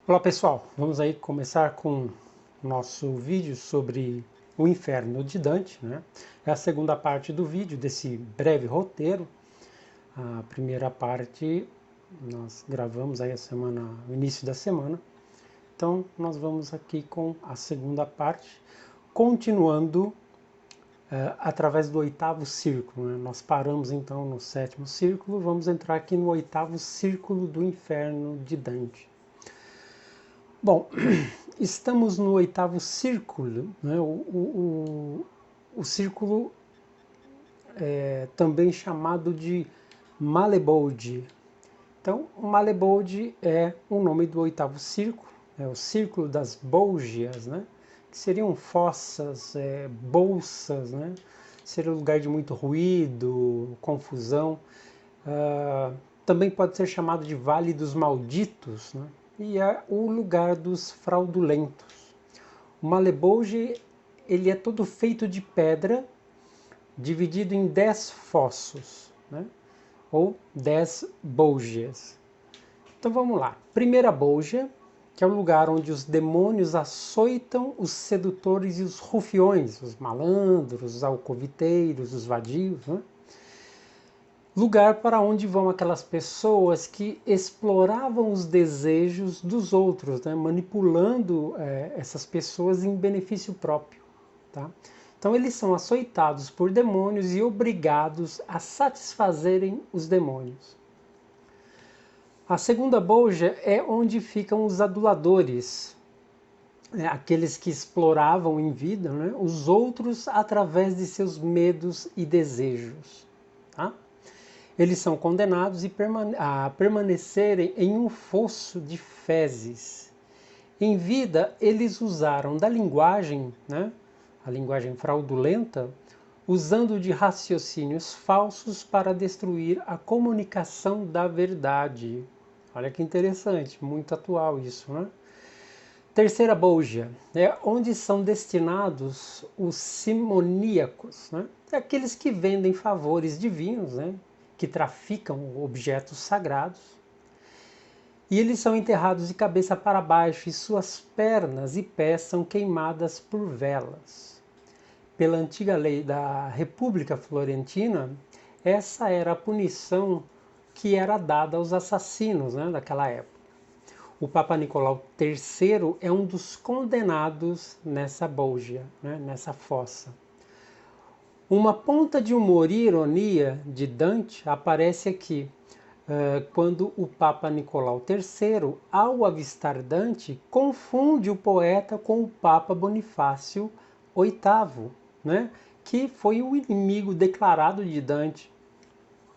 Olá pessoal, vamos aí começar com o nosso vídeo sobre o Inferno de Dante, né? É a segunda parte do vídeo desse breve roteiro. A primeira parte nós gravamos aí no início da semana. Então nós vamos aqui com a segunda parte, continuando através do oitavo círculo, né? Nós paramos então no sétimo círculo, vamos entrar aqui no oitavo círculo do Inferno de Dante. Bom, estamos no oitavo círculo, né? O círculo é também chamado de Malebolge. Então, o Malebolge é o nome do oitavo círculo, é o círculo das Bolgias, né? Que seriam fossas, bolsas, né? Seria um lugar de muito ruído, confusão. Também pode ser chamado de Vale dos Malditos, né? E é o lugar dos fraudulentos. O Malebolge, ele é todo feito de pedra, dividido em 10 fossos, né? Ou 10 bolgias. Então vamos lá. Primeira bolgia, que é o lugar onde os demônios açoitam os sedutores e os rufiões, os malandros, os alcoviteiros, os vadios, né? Lugar para onde vão aquelas pessoas que exploravam os desejos dos outros, né? Manipulando essas pessoas em benefício próprio. Tá? Então eles são açoitados por demônios e obrigados a satisfazerem os demônios. A segunda bolgia é onde ficam os aduladores, aqueles que exploravam em vida, né, os outros através de seus medos e desejos. Tá? Eles são condenados a permanecerem em um fosso de fezes. Em vida, eles usaram da linguagem, né, a linguagem fraudulenta, usando de raciocínios falsos para destruir a comunicação da verdade. Olha que interessante, muito atual isso, né? Terceira bolgia, é onde são destinados os simoníacos, né? Aqueles que vendem favores divinos, né? Que traficam objetos sagrados. E eles são enterrados de cabeça para baixo e suas pernas e pés são queimadas por velas. Pela antiga lei da República Florentina, essa era a punição que era dada aos assassinos, né, daquela época. O Papa Nicolau III é um dos condenados nessa bolgia, né, nessa fossa. Uma ponta de humor e ironia de Dante aparece aqui, quando o Papa Nicolau III, ao avistar Dante, confunde o poeta com o Papa Bonifácio VIII, né, que foi o inimigo declarado de Dante,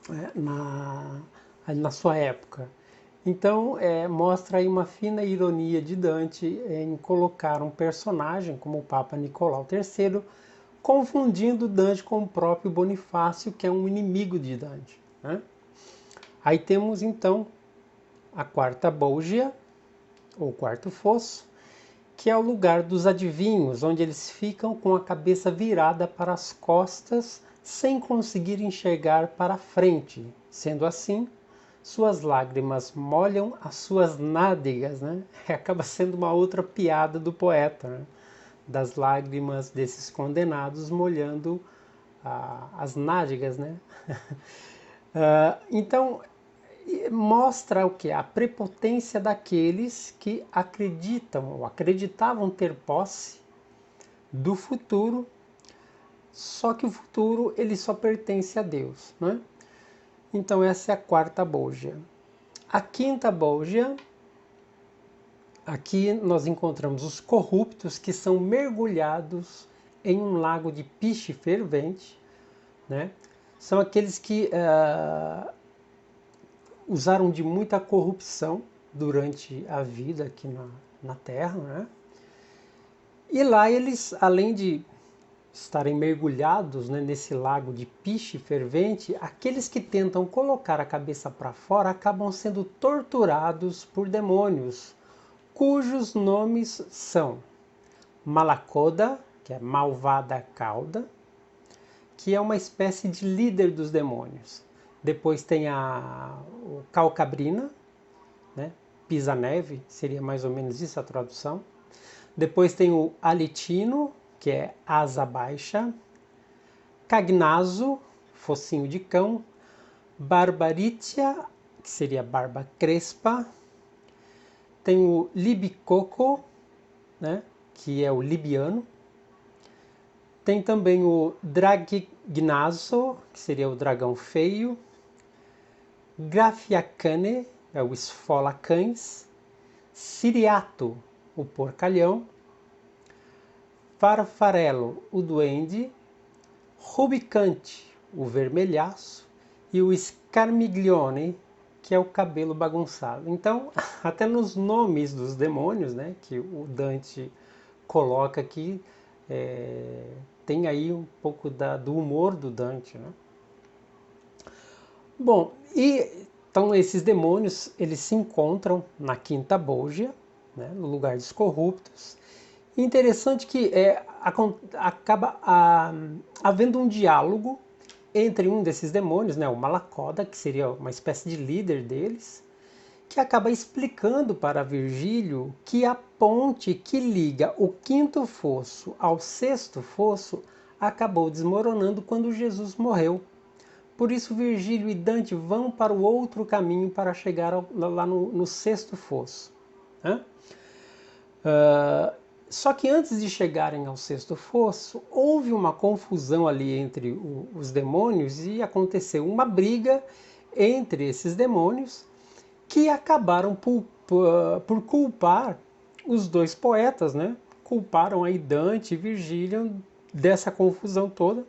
né, na sua época. Então, mostra aí uma fina ironia de Dante em colocar um personagem como o Papa Nicolau III, confundindo Dante com o próprio Bonifácio, que é um inimigo de Dante, né? Aí temos então a quarta bolgia, ou quarto fosso, que é o lugar dos adivinhos, onde eles ficam com a cabeça virada para as costas, sem conseguir enxergar para frente. Sendo assim, suas lágrimas molham as suas nádegas, né? Acaba sendo uma outra piada do poeta, né? Das lágrimas desses condenados molhando as nádegas, né? Então, mostra o que? A prepotência daqueles que acreditam ou acreditavam ter posse do futuro, só que o futuro ele só pertence a Deus, né? Então essa é a quarta bolgia. A quinta bolgia, aqui nós encontramos os corruptos que são mergulhados em um lago de piche fervente, né? São aqueles que usaram de muita corrupção durante a vida aqui na Terra, né? E lá eles, além de estarem mergulhados, né, nesse lago de piche fervente, aqueles que tentam colocar a cabeça para fora acabam sendo torturados por demônios, cujos nomes são Malacoda, que é malvada cauda, que é uma espécie de líder dos demônios. Depois tem o Calcabrina, né, pisa-neve, seria mais ou menos isso a tradução. Depois tem o Alitino, que é asa baixa. Cagnazo, focinho de cão. Barbaritia, que seria barba crespa. Tem o Libicoco, né, que é o libiano. Tem também o Dragignaso, que seria o dragão feio. Graphiacane, é o esfola-cães. Siriato, o porcalhão. Farfarello, o duende. Rubicante, o vermelhaço. E o Scarmiglione, que é o cabelo bagunçado. Então, até nos nomes dos demônios, né, que o Dante coloca aqui, tem aí um pouco do humor do Dante, né? Bom, então esses demônios, eles se encontram na Quinta Bolgia, né, no lugar dos corruptos. E interessante que acaba havendo um diálogo entre um desses demônios, né, o Malacoda, que seria uma espécie de líder deles, que acaba explicando para Virgílio que a ponte que liga o quinto fosso ao sexto fosso acabou desmoronando quando Jesus morreu. Por isso Virgílio e Dante vão para o outro caminho para chegar lá no sexto fosso. Né? Só que antes de chegarem ao sexto fosso, houve uma confusão ali entre os demônios e aconteceu uma briga entre esses demônios que acabaram por culpar os dois poetas, né? Culparam aí Dante e Virgílio dessa confusão toda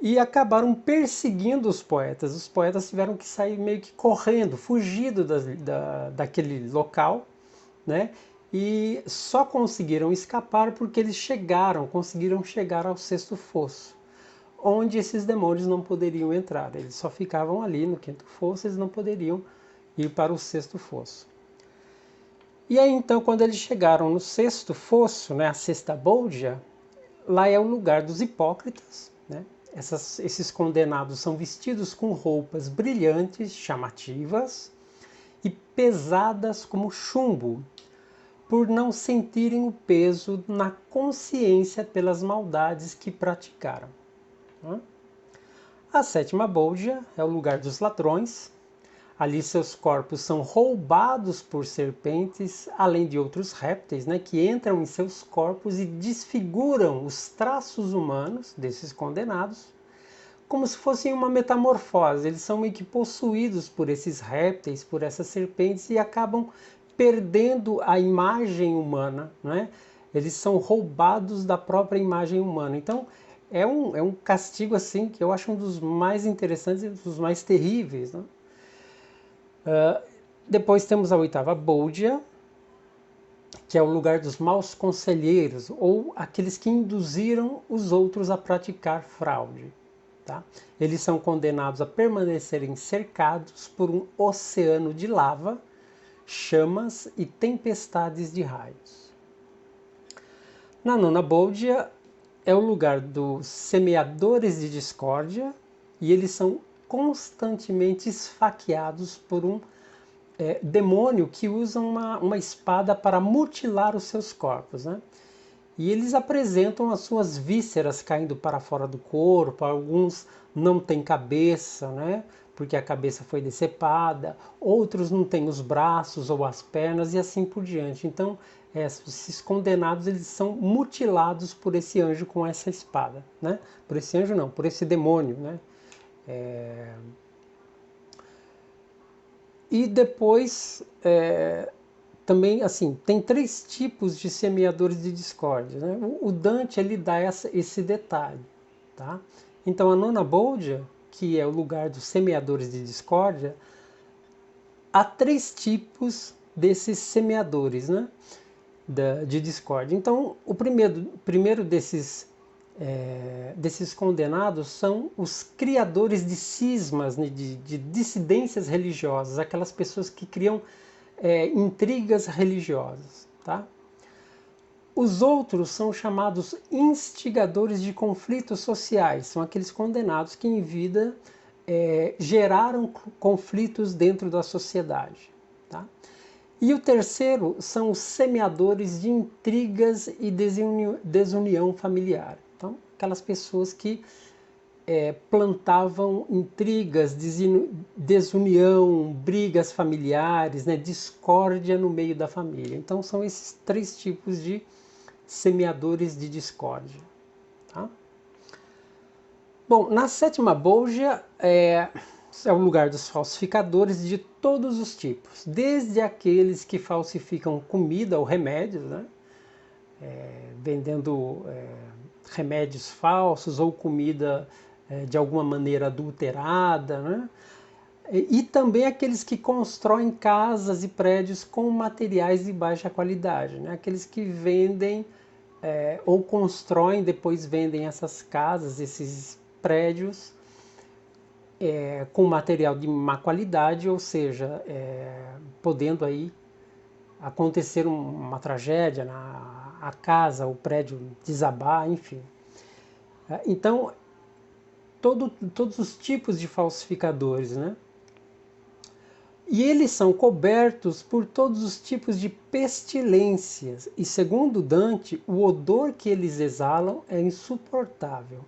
e acabaram perseguindo os poetas. Os poetas tiveram que sair meio que correndo, fugindo daquele local, né? E só conseguiram escapar porque eles conseguiram chegar ao sexto fosso, onde esses demônios não poderiam entrar. Eles só ficavam ali no quinto fosso, eles não poderiam ir para o sexto fosso. E aí então, quando eles chegaram no sexto fosso, né, a sexta Bolgia, lá é o lugar dos hipócritas, né? Esses condenados são vestidos com roupas brilhantes, chamativas e pesadas como chumbo, por não sentirem o peso na consciência pelas maldades que praticaram. A sétima Bolgia é o lugar dos ladrões. Ali seus corpos são roubados por serpentes, além de outros répteis, né, que entram em seus corpos e desfiguram os traços humanos desses condenados, como se fossem uma metamorfose. Eles são meio que possuídos por esses répteis, por essas serpentes, e acabam perdendo a imagem humana, né? Eles são roubados da própria imagem humana. Então, é um castigo assim que eu acho um dos mais interessantes e dos mais terríveis, né? Depois temos a oitava Bolgia, que é o lugar dos maus conselheiros, ou aqueles que induziram os outros a praticar fraude. Tá? Eles são condenados a permanecerem cercados por um oceano de lava, chamas e tempestades de raios. Na nona Bolgia é o lugar dos semeadores de discórdia, e eles são constantemente esfaqueados por um demônio que usa uma espada para mutilar os seus corpos, né? E eles apresentam as suas vísceras caindo para fora do corpo. Alguns não têm cabeça, né? Porque a cabeça foi decepada. Outros não têm os braços ou as pernas e assim por diante. Então, esses condenados, eles são mutilados por esse anjo com essa espada, né? Por esse anjo não, por esse demônio, né? E depois, também, assim, tem 3 tipos de semeadores de discórdia, né? O Dante, ele dá esse detalhe, tá? Então, a nona Bolgia, que é o lugar dos semeadores de discórdia, há 3 tipos desses semeadores, né? De discórdia. Então, o primeiro desses condenados são os criadores de cismas, né, de dissidências religiosas, aquelas pessoas que criam intrigas religiosas. Tá? Os outros são chamados instigadores de conflitos sociais, são aqueles condenados que em vida geraram conflitos dentro da sociedade. Tá? E o terceiro são os semeadores de intrigas e desunião familiar. Então, aquelas pessoas que plantavam intrigas, desunião, brigas familiares, né, discórdia no meio da família. Então, são esses três tipos de semeadores de discórdia. Tá? Bom, na sétima bolgia é o lugar dos falsificadores de todos os tipos, desde aqueles que falsificam comida ou remédios, né? Vendendo remédios falsos ou comida de alguma maneira adulterada, né? E também aqueles que constroem casas e prédios com materiais de baixa qualidade, né? Aqueles que vendem ou constroem, depois vendem essas casas, esses prédios com material de má qualidade, ou seja, podendo aí acontecer uma tragédia, a casa, o prédio desabar, enfim. Então, todos os tipos de falsificadores, né? E eles são cobertos por todos os tipos de pestilências. E segundo Dante, o odor que eles exalam é insuportável,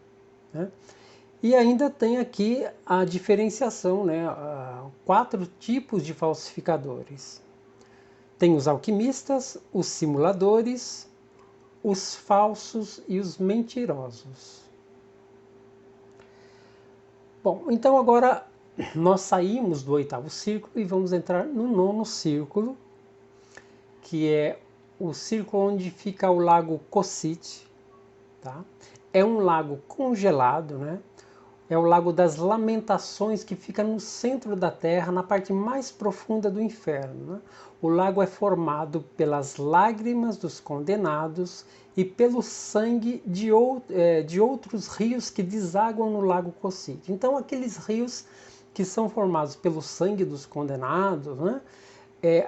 né? E ainda tem aqui a diferenciação, né? 4 tipos de falsificadores. Tem os alquimistas, os simuladores, os falsos e os mentirosos. Bom, então agora nós saímos do 8º círculo e vamos entrar no 9º círculo, que é o círculo onde fica o lago Cocyte, tá? É um lago congelado, né? É o Lago das Lamentações, que fica no centro da Terra, na parte mais profunda do inferno, né? O lago é formado pelas lágrimas dos condenados e pelo sangue de outros rios que desaguam no Lago Cocyte. Então, aqueles rios que são formados pelo sangue dos condenados, né,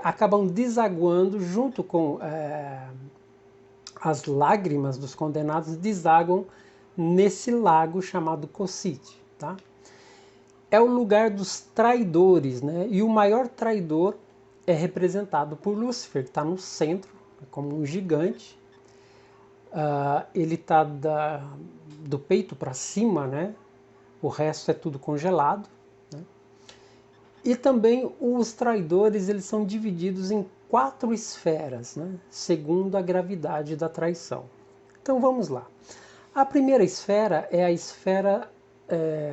acabam desaguando junto com as lágrimas dos condenados, desaguam nesse lago chamado Cocyte, tá? É o lugar dos traidores, né? E o maior traidor é representado por Lúcifer, que está no centro, como um gigante. Ele está do peito para cima, né? O resto é tudo congelado, né? E também os traidores, eles são divididos em 4 esferas, né? Segundo a gravidade da traição. Então vamos lá. A primeira esfera é a esfera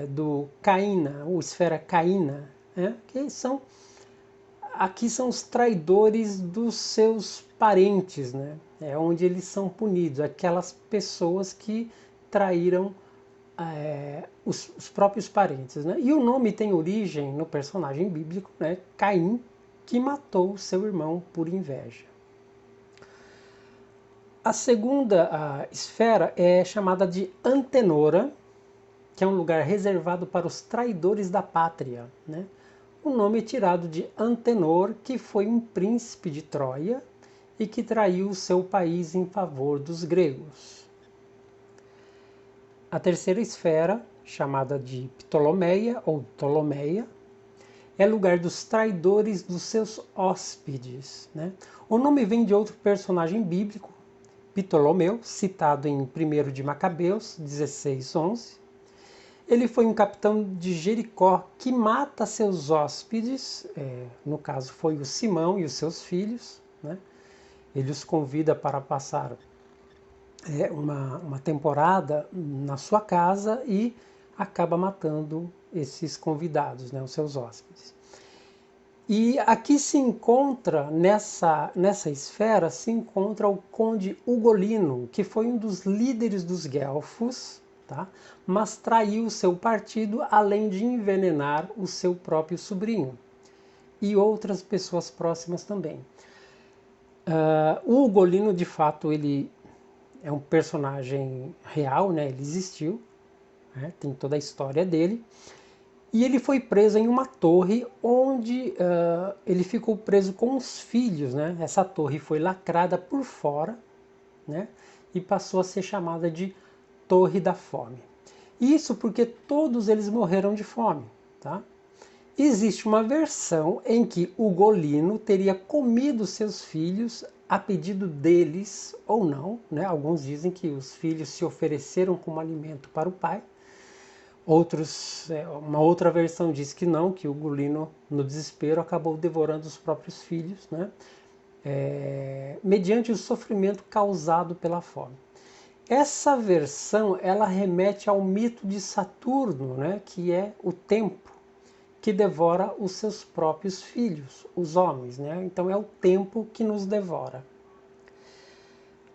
do Caína, ou esfera Caína, né? Aqui são os traidores dos seus parentes, né? É onde eles são punidos, aquelas pessoas que traíram os próprios parentes, né? E o nome tem origem no personagem bíblico, né? Caim, que matou seu irmão por inveja. A segunda esfera é chamada de Antenora, que é um lugar reservado para os traidores da pátria, né? O nome é tirado de Antenor, que foi um príncipe de Troia e que traiu o seu país em favor dos gregos. A terceira esfera, chamada de Ptolomeia ou Ptolomeia, é lugar dos traidores dos seus hóspedes, né? O nome vem de outro personagem bíblico, Ptolomeu, citado em 1 de Macabeus 16:11. Ele foi um capitão de Jericó que mata seus hóspedes, no caso foi o Simão e os seus filhos, né? Ele os convida para passar uma temporada na sua casa e acaba matando esses convidados, né, os seus hóspedes. E aqui se encontra, nessa esfera, se encontra o conde Ugolino, que foi um dos líderes dos guelfos, tá? Mas traiu o seu partido, além de envenenar o seu próprio sobrinho e outras pessoas próximas também. O Ugolino, de fato, ele é um personagem real, né? Ele existiu, né? Tem toda a história dele. E ele foi preso em uma torre onde ele ficou preso com os filhos, né? Essa torre foi lacrada por fora, né? E passou a ser chamada de Torre da Fome. Isso porque todos eles morreram de fome, tá? Existe uma versão em que Ugolino teria comido seus filhos a pedido deles ou não, né? Alguns dizem que os filhos se ofereceram como alimento para o pai. Uma outra versão diz que não, que Ugolino, no desespero, acabou devorando os próprios filhos, né? Mediante o sofrimento causado pela fome. Essa versão, ela remete ao mito de Saturno, né? Que é o tempo, que devora os seus próprios filhos, os homens, né? Então é o tempo que nos devora.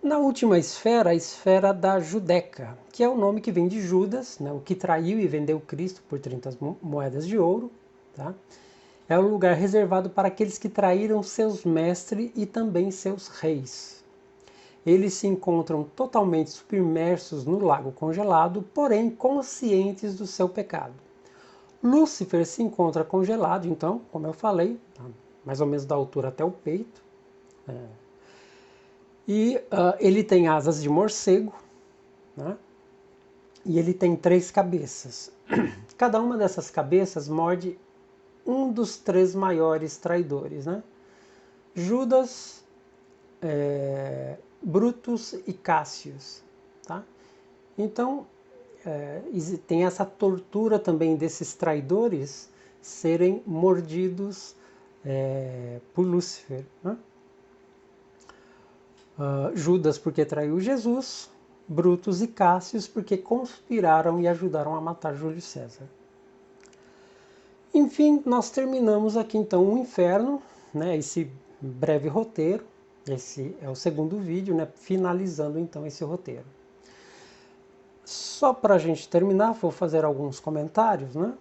Na última esfera, a esfera da Judeca, que é o nome que vem de Judas, né? O que traiu e vendeu Cristo por 30 moedas de ouro, tá? É o lugar reservado para aqueles que traíram seus mestres e também seus reis. Eles se encontram totalmente submersos no lago congelado, porém conscientes do seu pecado. Lúcifer se encontra congelado, então, como eu falei, mais ou menos da altura até o peito. Ele tem asas de morcego, né? E ele tem 3 cabeças. Cada uma dessas cabeças morde um dos 3 maiores traidores, né? Judas, Brutus e Cássius. Tá? Então, tem essa tortura também desses traidores serem mordidos por Lúcifer. Né? Judas porque traiu Jesus, Brutus e Cássius porque conspiraram e ajudaram a matar Júlio César. Enfim, nós terminamos aqui então o inferno, né, esse breve roteiro. Esse é o segundo vídeo, né, finalizando então esse roteiro. Só para a gente terminar, vou fazer alguns comentários, né?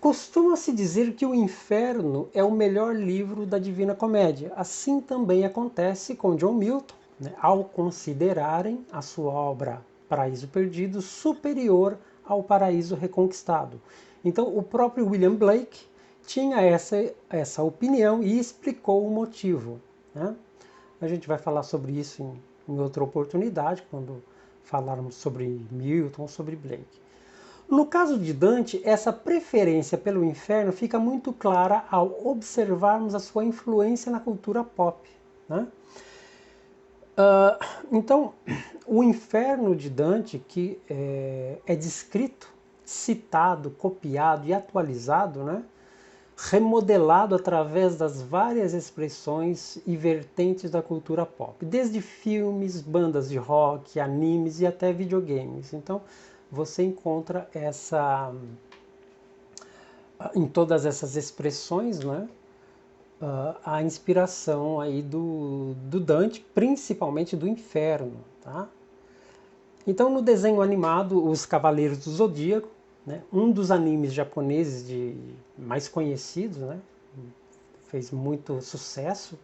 Costuma-se dizer que o Inferno é o melhor livro da Divina Comédia. Assim também acontece com John Milton, né, ao considerarem a sua obra Paraíso Perdido superior ao Paraíso Reconquistado. Então, o próprio William Blake tinha essa opinião e explicou o motivo. Né? A gente vai falar sobre isso em outra oportunidade, quando falarmos sobre Milton, sobre Blake. No caso de Dante, essa preferência pelo inferno fica muito clara ao observarmos a sua influência na cultura pop. Né? Então, o inferno de Dante, que é descrito, citado, copiado e atualizado, né? Remodelado através das várias expressões e vertentes da cultura pop, desde filmes, bandas de rock, animes e até videogames. Então, você encontra em todas essas expressões, né, a inspiração aí do Dante, principalmente do inferno. Tá? Então, no desenho animado, Os Cavaleiros do Zodíaco, né, um dos animes japoneses mais conhecidos, né, fez muito sucesso,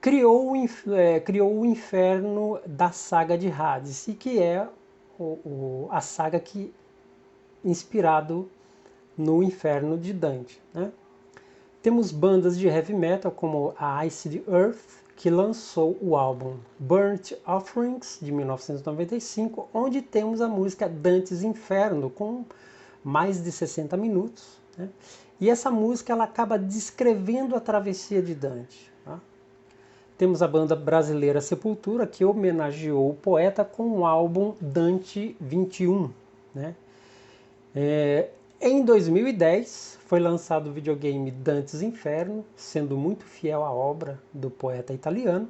criou o inferno da saga de Hades, e que é a saga que inspirado no inferno de Dante. Né? Temos bandas de heavy metal como a Iced Earth, que lançou o álbum Burnt Offerings, de 1995, onde temos a música Dante's Inferno, com mais de 60 minutos. Né? E essa música ela acaba descrevendo a travessia de Dante. Tá? Temos a banda brasileira Sepultura, que homenageou o poeta com o álbum Dante 21. Né? Em 2010, foi lançado o videogame Dante's Inferno, sendo muito fiel à obra do poeta italiano.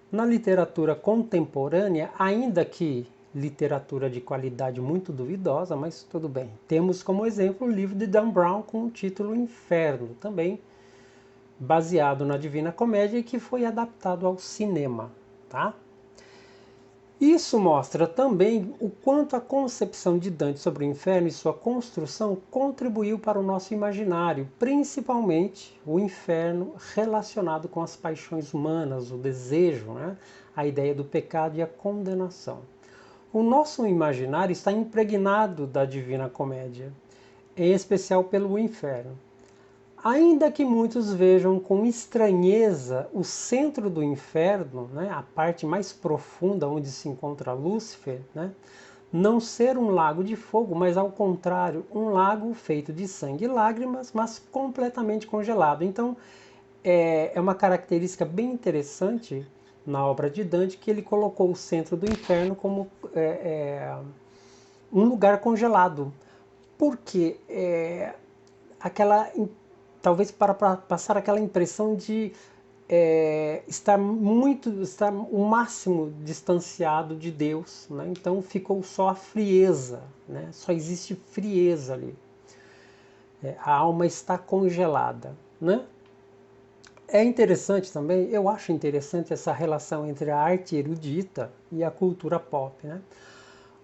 Na literatura contemporânea, ainda que literatura de qualidade muito duvidosa, mas tudo bem. Temos como exemplo o livro de Dan Brown com o título Inferno, também baseado na Divina Comédia e que foi adaptado ao cinema. Tá? Isso mostra também o quanto a concepção de Dante sobre o inferno e sua construção contribuiu para o nosso imaginário, principalmente o inferno relacionado com as paixões humanas, o desejo, né? A ideia do pecado e a condenação. O nosso imaginário está impregnado da Divina Comédia, em especial pelo inferno. Ainda que muitos vejam com estranheza o centro do inferno, né, a parte mais profunda onde se encontra Lúcifer, né, não ser um lago de fogo, mas ao contrário, um lago feito de sangue e lágrimas, mas completamente congelado. Então, é uma característica bem interessante na obra de Dante, que ele colocou o centro do inferno como um lugar congelado. Porque talvez para passar aquela impressão de estar o máximo distanciado de Deus, né? Então ficou só a frieza, né? Só existe frieza ali. A alma está congelada, né? É interessante também, eu acho interessante essa relação entre a arte erudita e a cultura pop, né?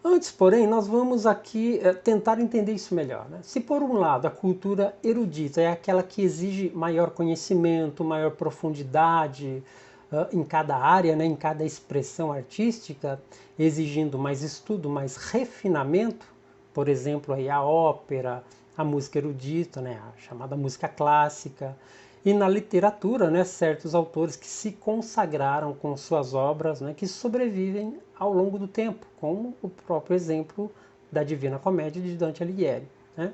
Antes, porém, nós vamos aqui tentar entender isso melhor, né? Se por um lado a cultura erudita é aquela que exige maior conhecimento, maior profundidade em cada área, né, em cada expressão artística, exigindo mais estudo, mais refinamento, por exemplo, aí a ópera, a música erudita, né, a chamada música clássica, e na literatura, né, certos autores que se consagraram com suas obras, né, que sobrevivem ao longo do tempo, como o próprio exemplo da Divina Comédia de Dante Alighieri, né?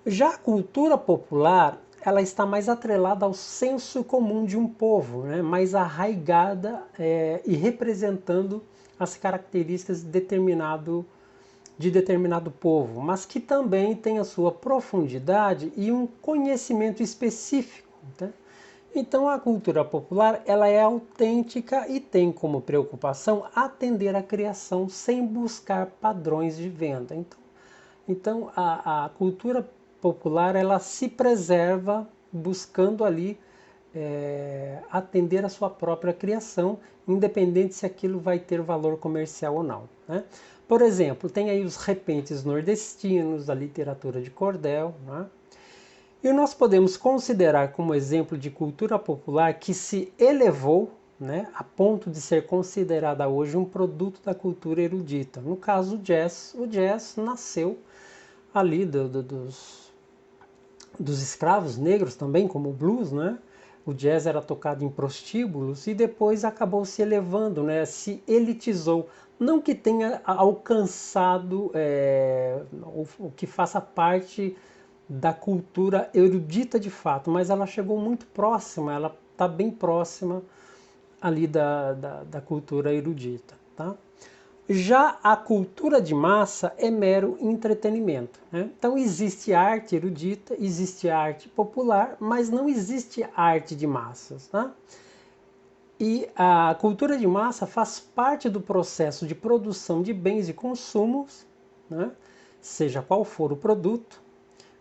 Já a cultura popular, ela está mais atrelada ao senso comum de um povo, né, mais arraigada e representando as características de determinado povo, mas que também tem a sua profundidade e um conhecimento específico. Tá? Então a cultura popular ela é autêntica e tem como preocupação atender à criação sem buscar padrões de venda. Então a cultura popular ela se preserva buscando ali atender à sua própria criação, independente se aquilo vai ter valor comercial ou não. Né? Por exemplo, tem aí os repentes nordestinos, da literatura de cordel, né? E nós podemos considerar como exemplo de cultura popular que se elevou, né, a ponto de ser considerada hoje um produto da cultura erudita. No caso o jazz nasceu ali dos escravos negros também, como o blues, né? O jazz era tocado em prostíbulos e depois acabou se elevando, né? Se elitizou. Não que tenha alcançado o que faça parte da cultura erudita de fato, mas ela chegou muito próxima, ela está bem próxima ali da cultura erudita. Tá? Já a cultura de massa é mero entretenimento. Né? Então existe arte erudita, existe arte popular, mas não existe arte de massas. Tá? E a cultura de massa faz parte do processo de produção de bens e consumos, né? Seja qual for o produto,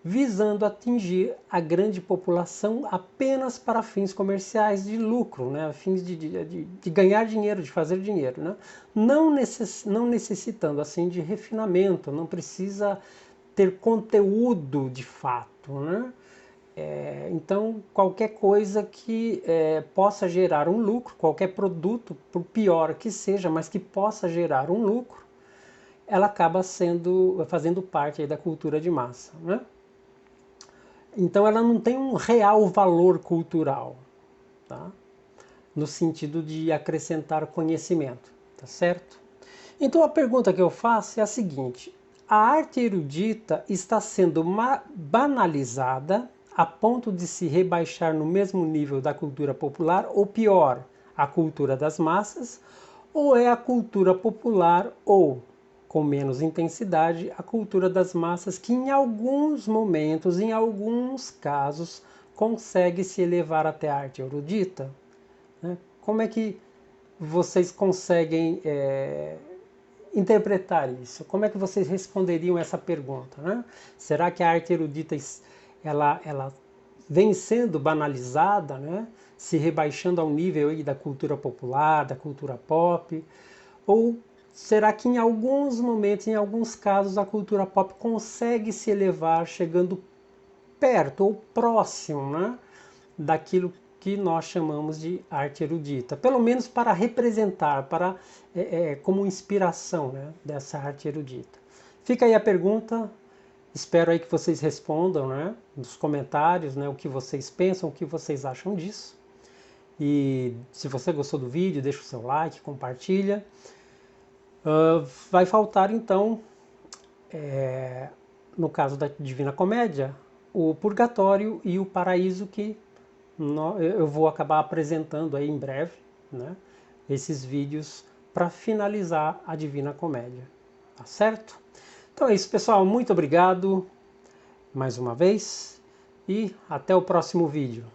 visando atingir a grande população apenas para fins comerciais de lucro, né? Fins de ganhar dinheiro, de fazer dinheiro. Né? Não necessitando assim de refinamento, não precisa ter conteúdo de fato. Né? Então, qualquer coisa que possa gerar um lucro, qualquer produto, por pior que seja, mas que possa gerar um lucro, ela acaba fazendo parte aí da cultura de massa. Né? Então ela não tem um real valor cultural, tá? No sentido de acrescentar conhecimento, tá certo? Então a pergunta que eu faço é a seguinte: a arte erudita está sendo banalizada a ponto de se rebaixar no mesmo nível da cultura popular, ou pior, a cultura das massas, ou é a cultura popular ou com menos intensidade, a cultura das massas que em alguns momentos, em alguns casos, consegue se elevar até a arte erudita? Né? Como é que vocês conseguem interpretar isso? Como é que vocês responderiam essa pergunta? Né? Será que a arte erudita ela vem sendo banalizada, né? Se rebaixando ao nível aí da cultura popular, da cultura pop? Ou será que em alguns momentos, em alguns casos, a cultura pop consegue se elevar chegando perto ou próximo, né, daquilo que nós chamamos de arte erudita? Pelo menos para representar, como inspiração, né, dessa arte erudita. Fica aí a pergunta, espero aí que vocês respondam, né, nos comentários, né, o que vocês pensam, o que vocês acham disso. E se você gostou do vídeo, deixa o seu like, compartilha. Vai faltar então, no caso da Divina Comédia, o Purgatório e o Paraíso, que eu vou acabar apresentando aí em breve, né, esses vídeos para finalizar a Divina Comédia, tá certo? Então é isso, pessoal, muito obrigado mais uma vez e até o próximo vídeo.